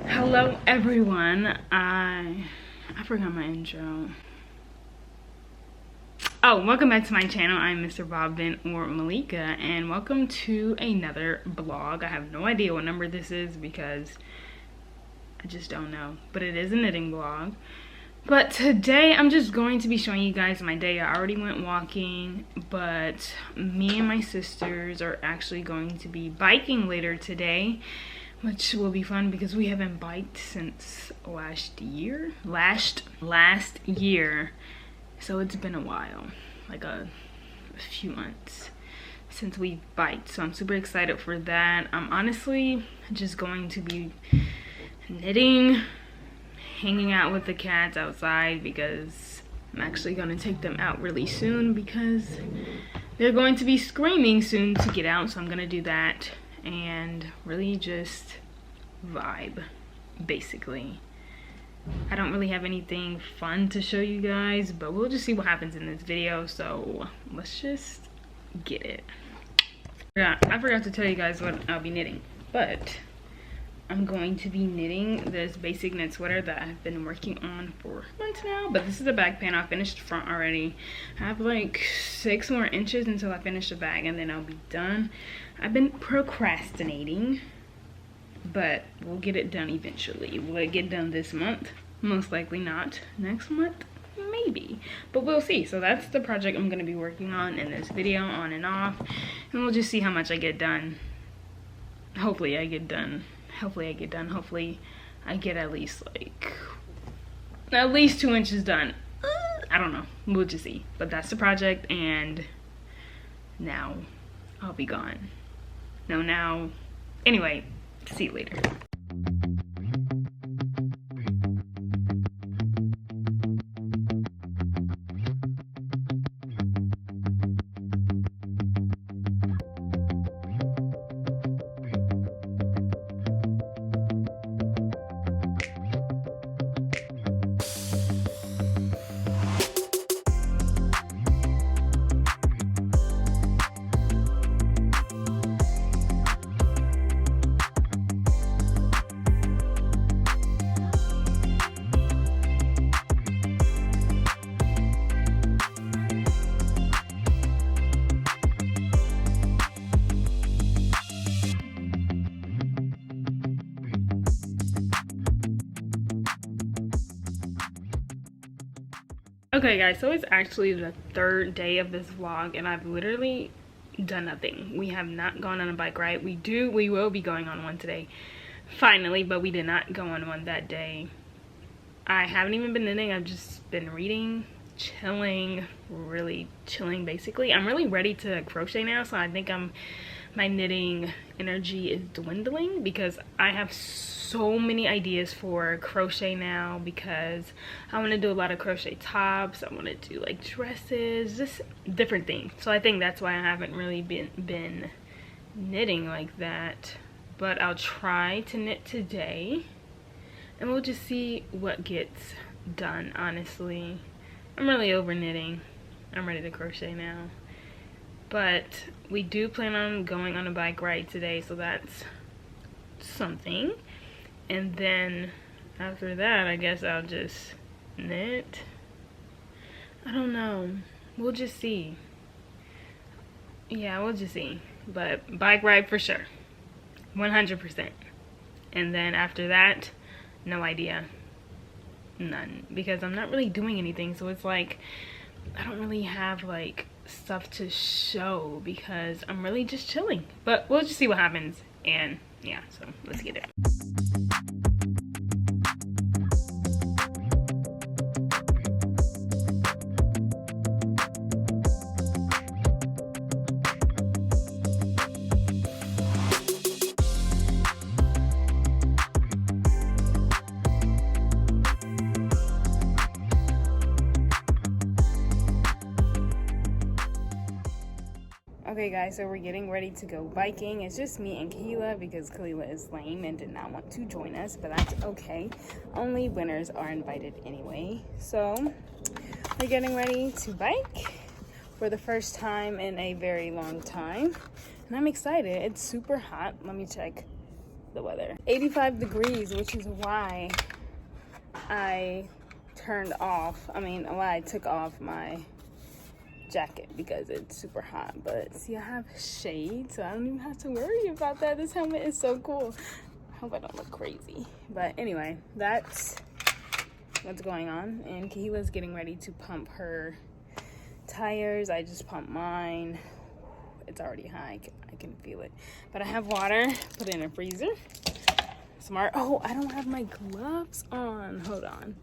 Hello everyone. I forgot my intro. Oh, welcome back to my channel. I'm mrbobvin or Malika, and welcome to another vlog. I have no idea what number this is because I just don't know, but it is a knitting vlog. But today I'm just going to be showing you guys my day. I already went walking, but me and my sisters are actually going to be biking later today, which will be fun because we haven't biked since last year. So it's been a while, like a few months since we've biked. So I'm super excited for that. I'm honestly just going to be knitting, hanging out with the cats outside because I'm actually gonna take them out really soon because they're going to be screaming soon to get out. So I'm gonna do that and really just vibe, basically. I don't really have anything fun to show you guys, but we'll just see what happens in this video. So let's just get it. I forgot to tell you guys what I'll be knitting, but I'm going to be knitting this basic knit sweater that I've been working on for months now. But this is the back pan. I finished the front already. I have like 6 more inches until I finish the back, and then I'll be done. I've been procrastinating, but we'll get it done eventually. Will it get done this month? Most likely not. Next month? Maybe. But we'll see. So that's the project I'm going to be working on in this video, on and off. And we'll just see how much I get done. Hopefully I get done. Hopefully I get at least 2 inches done. I don't know. We'll just see. But that's the project, and now I'll be gone. Anyway, see you later. Okay guys, so it's actually the 3rd day of this vlog and I've literally done nothing. We have not gone on a bike ride. We will be going on one today, finally, but we did not go on one that day. I haven't even been knitting. I've just been reading, chilling, really chilling basically. I'm really ready to crochet now, so I think my knitting energy is dwindling because I have so many ideas for crochet now because I want to do a lot of crochet tops. I want to do like dresses, just different things. So I think that's why I haven't really been knitting like that, but I'll try to knit today and we'll just see what gets done. Honestly, I'm really over knitting. I'm ready to crochet now. But we do plan on going on a bike ride today, so that's something. And then after that, I guess I'll just knit. I don't know. We'll just see. Yeah, we'll just see. But bike ride for sure. 100%. And then after that, no idea. None. Because I'm not really doing anything, so it's like I don't really have like stuff to show because I'm really just chilling. But we'll just see what happens, and yeah, so let's get it. Okay guys, so we're getting ready to go biking. It's just me and Keela because Keela is lame and did not want to join us, but that's okay. Only winners are invited anyway. So we're getting ready to bike for the first time in a very long time. And I'm excited. It's super hot. Let me check. the weather. 85 degrees, which is why I took off my jacket, because it's super hot. But see, I have shade, so I don't even have to worry about that. This helmet is so cool. I hope I don't look crazy. But anyway, that's what's going on. And Kahila's getting ready to pump her tires. I just pumped mine. It's already high. I can feel it. But I have water. Put it in a freezer. Smart. Oh, I don't have my gloves on. Hold on.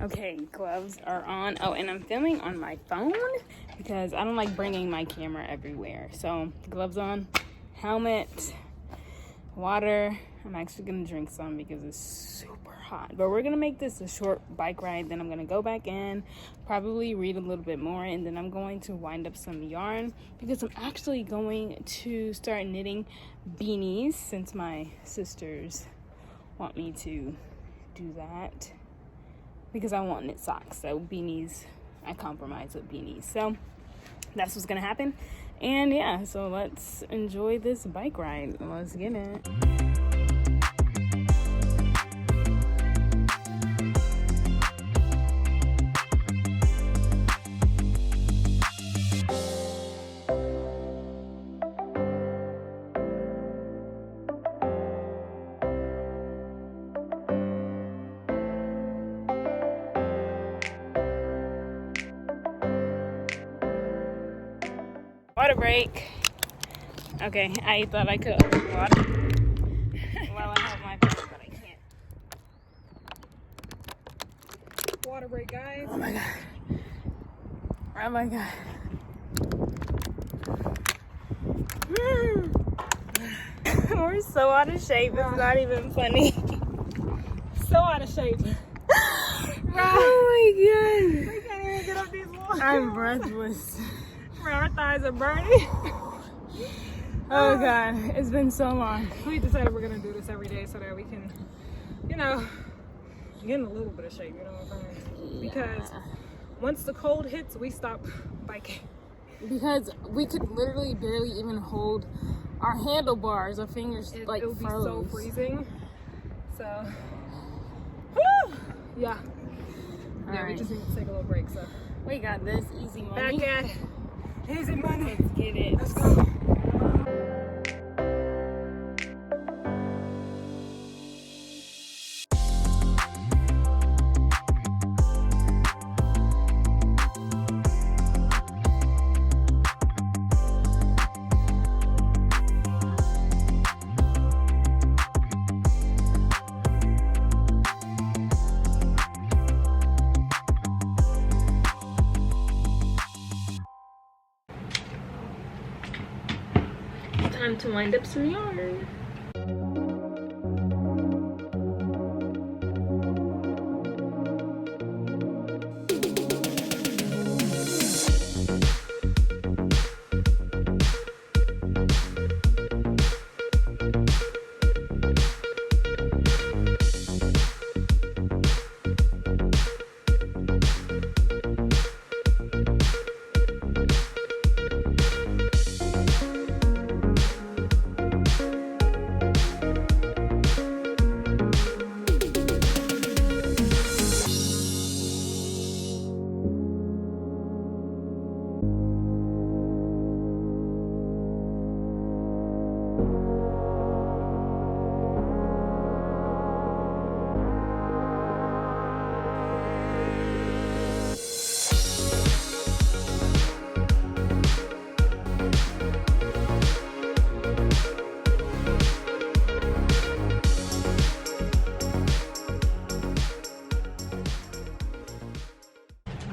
Okay, gloves are on. Oh, and I'm filming on my phone because I don't like bringing my camera everywhere. So, gloves on, helmet, water. I'm actually gonna drink some because it's super hot. But we're gonna make this a short bike ride. Then I'm gonna go back in, probably read a little bit more, and then I'm going to wind up some yarn because I'm actually going to start knitting beanies since my sisters want me to do that. Because I want knit socks, so beanies, I compromise with beanies. So that's what's gonna happen. And yeah, so let's enjoy this bike ride. Let's get it. Water break. Okay, I thought I could open water while I have my phone, but I can't. Water break, guys. Oh my god. Oh my god. We're so out of shape. It's not even funny. So out of shape. Oh my god. We can't even get up these walls. I'm breathless. Our thighs are burning. Oh god, it's been so long. We decided we're gonna do this every day so that we can, get in a little bit of shape, you know what I'm saying? Because once the cold hits, we stop biking. Because we could literally barely even hold our handlebars. Our fingers It like would be froze. so freezing. So, whew, yeah. All We right. just need to take a little break. So We got this easy money. back at easy money. Let's get it. Let's go. Time to wind up some yarn.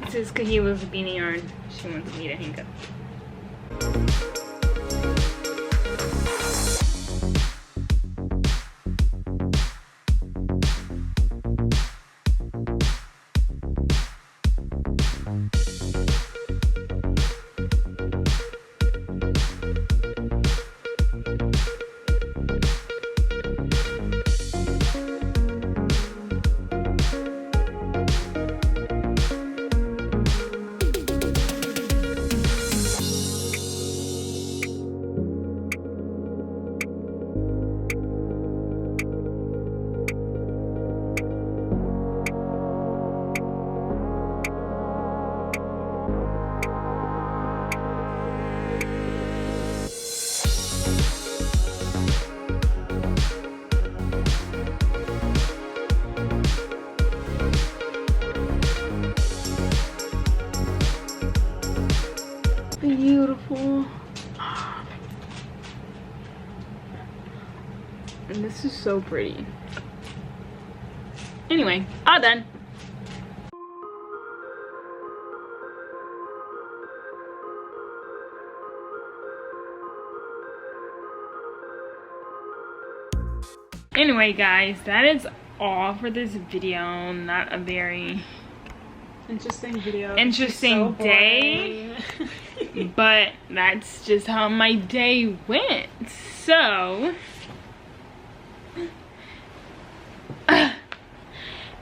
This is Kahila's beanie yarn. She wants me to hang up. This is so pretty. Anyway, all done. Anyway, guys, that is all for this video. Not a very interesting video. Interesting day. But that's just how my day went. So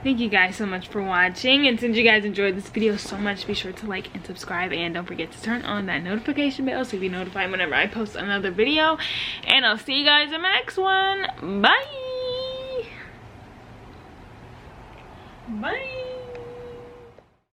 thank you guys so much for watching, and since you guys enjoyed this video so much, be sure to like and subscribe, and don't forget to turn on that notification bell so you'll be notified whenever I post another video. And I'll see you guys in the next one. Bye. Bye.